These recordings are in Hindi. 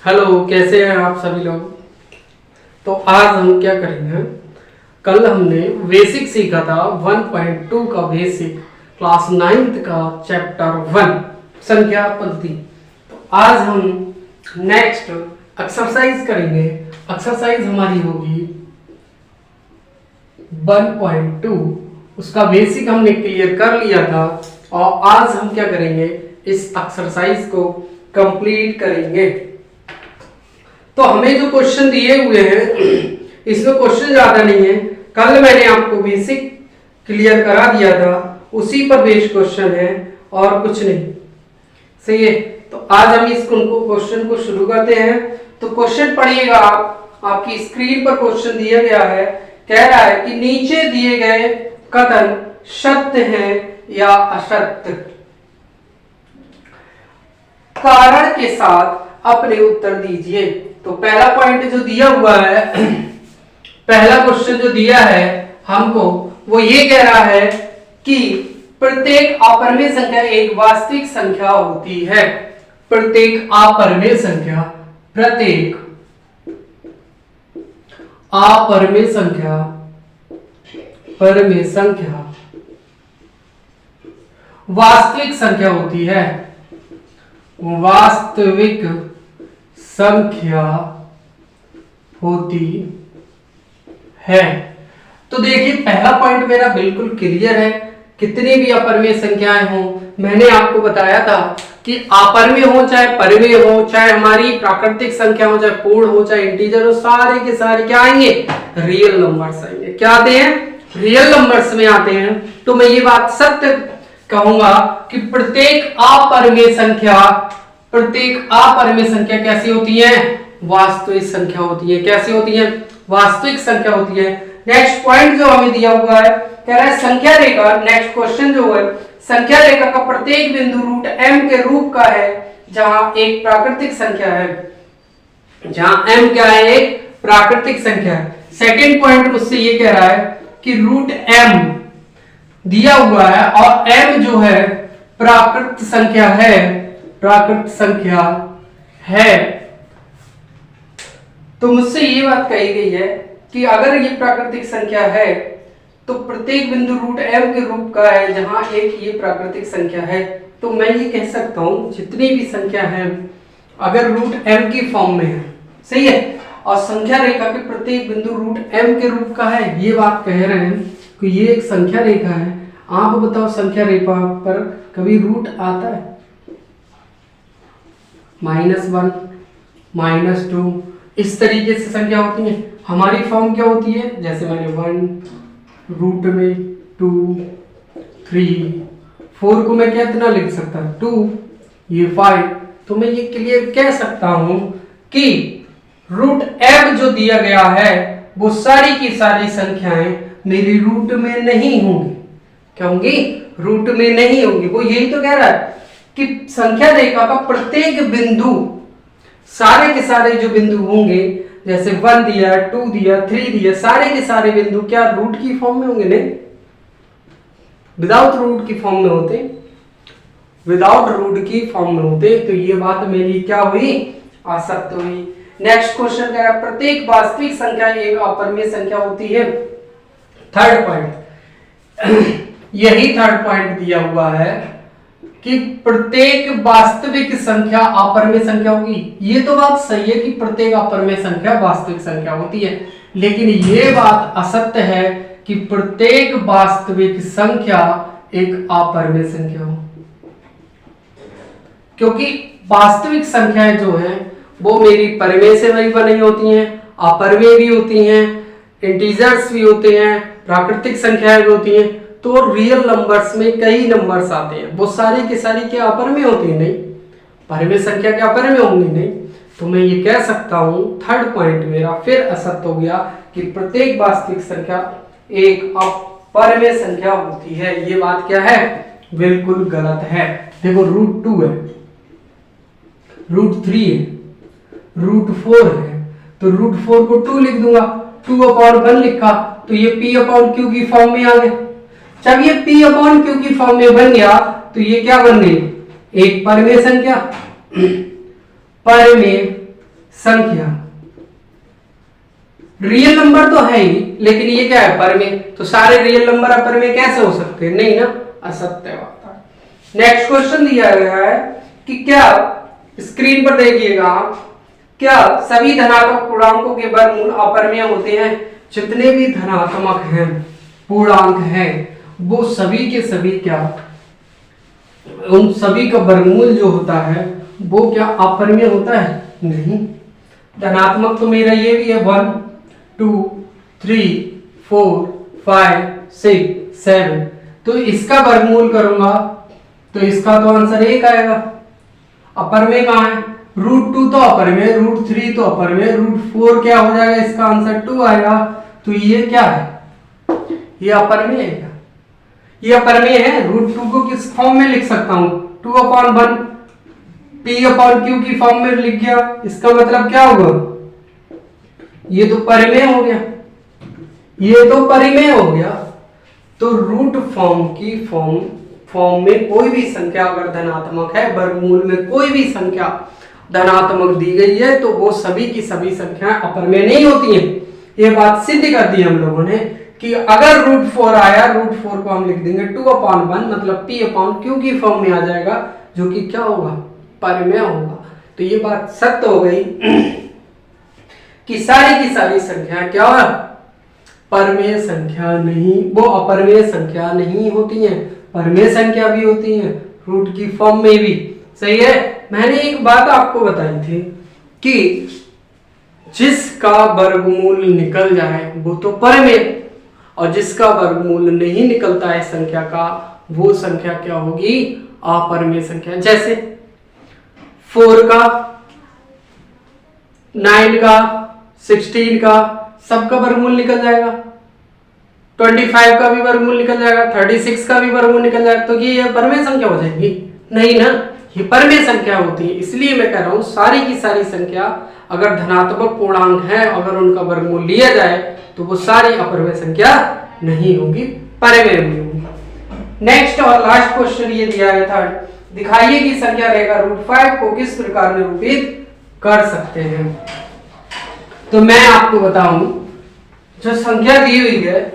हेलो, कैसे हैं आप सभी लोग। तो आज हम क्या करेंगे, कल हमने बेसिक सीखा था 1.2 का बेसिक क्लास 9th का चैप्टर 1 संख्या पद्धति। तो आज हम नेक्स्ट एक्सरसाइज करेंगे। एक्सरसाइज हमारी होगी 1.2, उसका बेसिक हमने क्लियर कर लिया था और आज हम क्या करेंगे, इस एक्सरसाइज को कंप्लीट करेंगे। तो हमें जो क्वेश्चन दिए हुए हैं इसमें क्वेश्चन ज्यादा नहीं है, कल मैंने आपको बेसिक क्लियर करा दिया था, उसी पर बेस्ड क्वेश्चन है और कुछ नहीं। सही है, तो आज हम इस क्वेश्चन को शुरू करते हैं। तो क्वेश्चन पढ़िएगा आप, आपकी स्क्रीन पर क्वेश्चन दिया गया है। कह रहा है कि नीचे दिए गए कथन सत्य हैं या असत्य, कारण के साथ अपने उत्तर दीजिए। तो पहला पॉइंट जो दिया हुआ है, पहला क्वेश्चन जो दिया है हमको, वो ये कह रहा है कि प्रत्येक अपरिमेय संख्या एक वास्तविक संख्या होती है। प्रत्येक अपरिमेय संख्या, प्रत्येक अपरिमेय संख्या, परिमेय संख्या वास्तविक संख्या होती है। वास्तविक संख्या होती है। तो देखिए पहला पॉइंट मेरा बिल्कुल क्लियर है। कितनी भी अपरिमेय संख्याएं हो, मैंने आपको बताया था कि अपरिमेय हो चाहे परिमेय हो, चाहे हमारी प्राकृतिक संख्या हो, चाहे पूर्ण हो, चाहे इंटीजर हो, सारे के सारे क्या आएंगे, रियल नंबर्स आएंगे। क्या आते हैं, रियल नंबर्स में आते हैं। तो मैं ये बात सत्य कहूंगा कि प्रत्येक अपरिमेय संख्या, प्रत्येक अपरिमेय संख्या कैसी होती है, वास्तविक संख्या होती है। कैसी होती है, वास्तविक संख्या होती है। नेक्स्ट पॉइंट जो हमें दिया हुआ है, कह रहा है संख्या रेखा, नेक्स्ट क्वेश्चन जो है, संख्या रेखा का प्रत्येक बिंदु रूट m के रूप का है, जहां एक प्राकृतिक संख्या है, जहां m क्या है, एक प्राकृतिक संख्या है। सेकंड पॉइंट मुझसे ये कह रहा है कि रूट m दिया हुआ है और m जो है प्राकृत संख्या है, प्राकृत संख्या है। तो मुझसे ये बात कही गई है कि अगर ये प्राकृतिक संख्या है तो प्रत्येक बिंदु रूट m के रूप का है, जहां एक ये प्राकृतिक संख्या है। तो मैं ये कह सकता हूं जितनी भी संख्या है अगर रूट m की फॉर्म में है, सही है, और संख्या रेखा के प्रत्येक बिंदु रूट m के रूप का है, ये बात कह रहे हैं कि ये एक संख्या रेखा है। आप बताओ संख्या रेखा पर कभी रूट आता है? -1, -2 इस तरीके से संख्या होती है। हमारी फॉर्म क्या होती है, जैसे मैंने 1 रूट में 2 3 4 को मैं कितना लिख सकता हूं, 2, ये 5। तो मैं ये क्लियर कह सकता हूं कि रूट m जो दिया गया है वो सारी की सारी संख्याएं मेरी रूट में नहीं होंगी। क्या होंगी, रूट में नहीं होंगी। वो यही तो कह रहा है कि संख्या रेखा का प्रत्येक बिंदु, सारे के सारे जो बिंदु होंगे, जैसे 1 दिया, 2 दिया, 3 दिया, सारे के सारे बिंदु क्या रूट की फॉर्म में होंगे? नहीं, विदाउट रूट की फॉर्म में होते, विदाउट रूट की फॉर्म में होते। तो ये बात मेरी क्या हुई, असत्य हुई। नेक्स्ट क्वेश्चन कह रहा है प्रत्येक वास्तविक संख्या एक अपरिमेय संख्या होती है। थर्ड पॉइंट, यही थर्ड पॉइंट दिया हुआ है कि प्रत्येक वास्तविक संख्या अपरिमेय संख्या होगी। ये तो बात सही है कि प्रत्येक अपरिमेय संख्या वास्तविक संख्या होती है, लेकिन ये बात असत्य है कि प्रत्येक वास्तविक संख्या एक अपरिमेय संख्या हो, क्योंकि वास्तविक संख्याएं जो हैं वो मेरी परिमेय से भी बनी होती हैं, अपरिमेय भी होती हैं, इंटीजर्स भी होते हैं, प्राकृतिक संख्याएं भी होती हैं। तो रियल नंबर्स में कई नंबर्स आते हैं, वो सारे के सारे क्या अपरिमेय होती है? नहीं, परिमेय संख्या क्या अपरिमेय होंगी? नहीं। तो मैं ये कह सकता हूं, थर्ड पॉइंट मेरा फिर असत्य हो गया कि प्रत्येक वास्तविक संख्या एक अपरिमेय संख्या होती है। ये बात क्या है, बिल्कुल गलत है। देखो रूट 2 है, रूट 3 है, रूट 4 है, तो रूट 4 को 2 लिख दूंगा, 2/1 लिखा, तो ये p/q की फॉर्म में आ गया। जब ये p/q की फॉर्म में बन गया तो ये क्या बन गई, एक परिमेय संख्या, परिमेय संख्या। रियल नंबर तो है ही, लेकिन ये क्या है, परमेय। तो सारे रियल नंबर अपरमेय कैसे हो सकते हैं? नहीं ना, असत्य बात है। नेक्स्ट क्वेश्चन दिया गया है कि क्या, स्क्रीन पर देखिएगा आप, क्या सभी धनात्मक पूर्णांकों के वर्गमूल अपरमेय होते हैं? जितने भी धनात्मक हैं पूर्णांक हैं वो सभी के सभी क्या, उन सभी का वर्गमूल जो होता है वो क्या अपरमेय होता है? नहीं। धनात्मक तो मेरा ये भी है 1 2 3 4 5 6 7, तो इसका वर्गमूल करूंगा तो इसका तो आंसर 1 आएगा। अपरमेय कहाँ है? √2 तो अपरमेय, √3 तो अपरमेय, √4 क्या हो जाएगा? इसका आंसर 2 आएगा। तो ये क्या है? ये अपरमेय है क्या? ये अपरमेय है। √2 को किस फॉर्म में लिख सकता हूं? 2/1 p/q की फॉर्म में लिख गया। इसका मतलब क्या होगा? ये तो परिमेय हो गया, ये तो परिमेय हो गया। तो रूट फॉर्म की फॉर्म में कोई भी संख्या अगर धनात्मक है, वर्गमूल में कोई भी संख्या धनात्मक दी गई है, तो वो सभी की सभी संख्याएं अपरमेय नहीं होती हैं। ये बात सिद्ध कर दी हम लोगों ने कि अगर √4 आया, √4 को हम लिख देंगे 2/1, मतलब p/q की फॉर्म में आ जाएगा, जो कि क्या होगा? परिमेय होगा। तो ये बात सत्य हो गई कि सारी की सारी संख्या क्या, परमेय संख्या नहीं, वो अपरमेय संख्या नहीं होती हैं, परमेय संख्या भी होती हैं, रूट की फॉर्म में भी। सही है। मैंने एक बात आपको बताई थी कि जिसका वर्गमूल निकल जाए वो तो परमेय, और जिसका वर्गमूल नहीं निकलता है संख्या का, वो संख्या क्या होगी? अपरमेय संख्या। जैसे 4 का, 9 का, 16 का, सबका वर्गमूल निकल जाएगा। 25 का भी वर्गमूल निकल जाएगा, 36 का भी वर्गमूल निकल जाएगा। तो ये परमेय संख्या हो जाएगी? नहीं ना, ये परमेय संख्या होती है। इसलिए मैं कह रहा हूं सारी की सारी संख्या अगर धनात्मक पूर्णांक है, अगर उनका वर्गमूल लिया जाए तो वो सारी अपरमेय संख्या नहीं होगी, परमेय भी होगी। नेक्स्ट और लास्ट क्वेश्चन ये दिया है था, दिखाइए कि संख्या रेखा √5 को किस प्रकार निरूपित कर सकते हैं। तो मैं आपको बताऊं, जो संख्या दी हुई है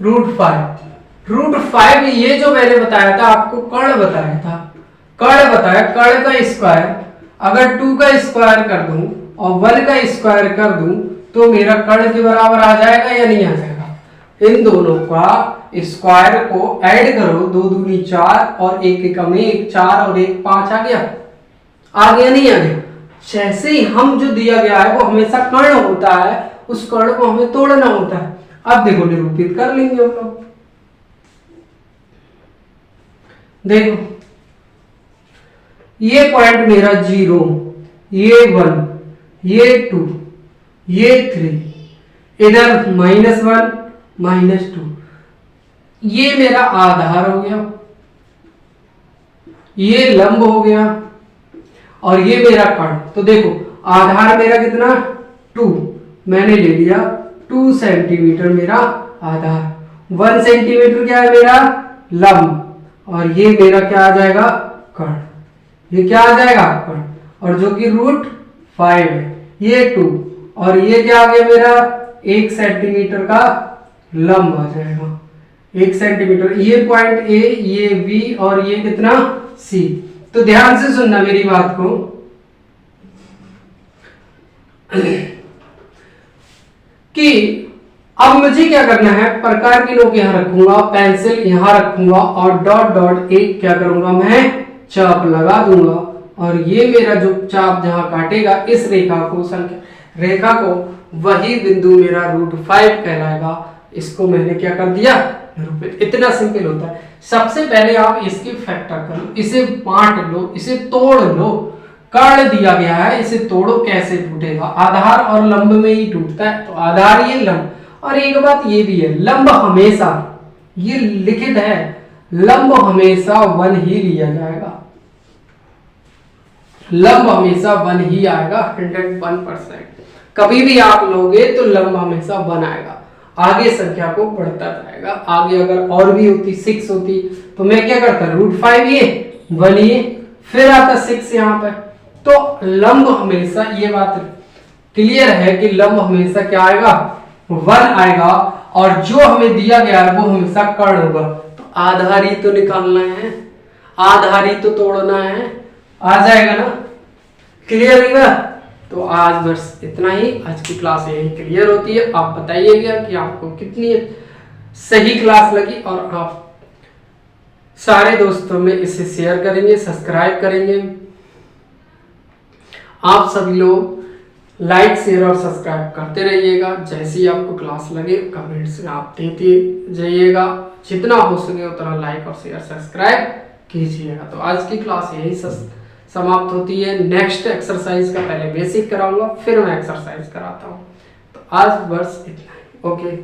√5, ये जो मैंने बताया था आपको, कर्ण बताया था, कर्ण बताया, कर्ण का स्क्वायर अगर 2 का स्क्वायर कर दूं और 1 का स्क्वायर कर दूं तो मेरा कर्ण के बराबर आ जाएगा या नहीं आ जाएगा? इन दोनों का स्क्वायर को ऐड करो, 2 दूनी 4 और 1 एकम 1, 4 और 1 5 आ गया, नहीं आ गया? जैसे ही हम जो दिया गया है वो हमेशा कर्ण होता है, उस कर्ण को हमें तोड़ना होता है। अब देखो निरूपित कर लेंगे हम लोग। देखो ये पॉइंट मेरा 0, ये 1, ये 2, ये 3, इधर -1 -2, ये मेरा आधार हो गया, ये लंब हो गया और ये मेरा कर्ण। तो देखो आधार मेरा कितना? 2, मैंने ले लिया 2 सेंटीमीटर मेरा आधार, 1 सेंटीमीटर क्या है मेरा? लंब, और ये मेरा क्या आ जाएगा? कर्ण। ये क्या आ जाएगा? कर्ण। और जो कि √5 है, ये 2, और ये क्या आ गया मेरा? 1 सेंटीमीटर का लंब आ जाएगा, 1 सेंटीमीटर। ये पॉइंट A, ये B और ये कितना? C। तो ध्यान से सुनना मेरी बात को, कि अब मुझे क्या करना है, प्रकार की नोक यहां रखूंगा, पेंसिल यहां रखूंगा और डॉट डॉट एक क्या करूंगा, मैं चाप लगा दूंगा, और ये मेरा जो चाप जहां काटेगा इस रेखा को, संख्या रेखा को, वही बिंदु मेरा √5 कहलाएगा। इसको मैंने क्या कर दिया? निरूपित। इतना सिंपल होता है। सबसे पहले आप इसकी फैक्टर करो, इसे बांट लो, इसे तोड़ लो। कर्ण दिया गया है, इसे तोड़ो, कैसे टूटेगा? आधार और लंब में ही टूटता है, तो आधार ये लंब। और एक बात ये भी है, लंब हमेशा, ये लिखित है, लंब हमेशा 1 ही लिया जाएगा, लंब हमेशा 1 ही आएगा, 101%। कभी भी आप लोगे तो लंब हमेशा 1 आएगा, आगे संख्या को बढ़ता जाएगा। आगे अगर और भी होती, 6 होती, तो मैं क्या करता? √5 ये 1 ये, फिर आता 6 यहाँ पर। तो लंब हमेशा, ये बात क्लियर है कि लंब हमेशा क्या आएगा, 1 आएगा, और जो हमें दिया गया है वो हमेशा कर्ण होगा। तो आधारी तो निकालना है, आधारी तो तोड़ना है, आ जाएगा ना, क्लियर है ना। तो आज बस इतना ही, आज की क्लास यही क्लियर होती है। आप बताइएगा कि आपको कितनी सही क्लास लगी, और आप सारे दोस्तों में इसे शेयर करेंगे, सब्सक्राइब करेंगे। आप सभी लोग लाइक शेयर और सब्सक्राइब करते रहिएगा। जैसे ही आपको क्लास लगे कमेंट्स में आप देते जाइएगा, जितना हो सके उतना लाइक और शेयर सब्सक्राइब कीजिएगा। तो आज की क्लास यही समाप्त होती है। नेक्स्ट एक्सरसाइज का पहले बेसिक कराऊंगा, फिर मैं एक्सरसाइज कराता हूँ। तो आज बस इतना ही, ओके।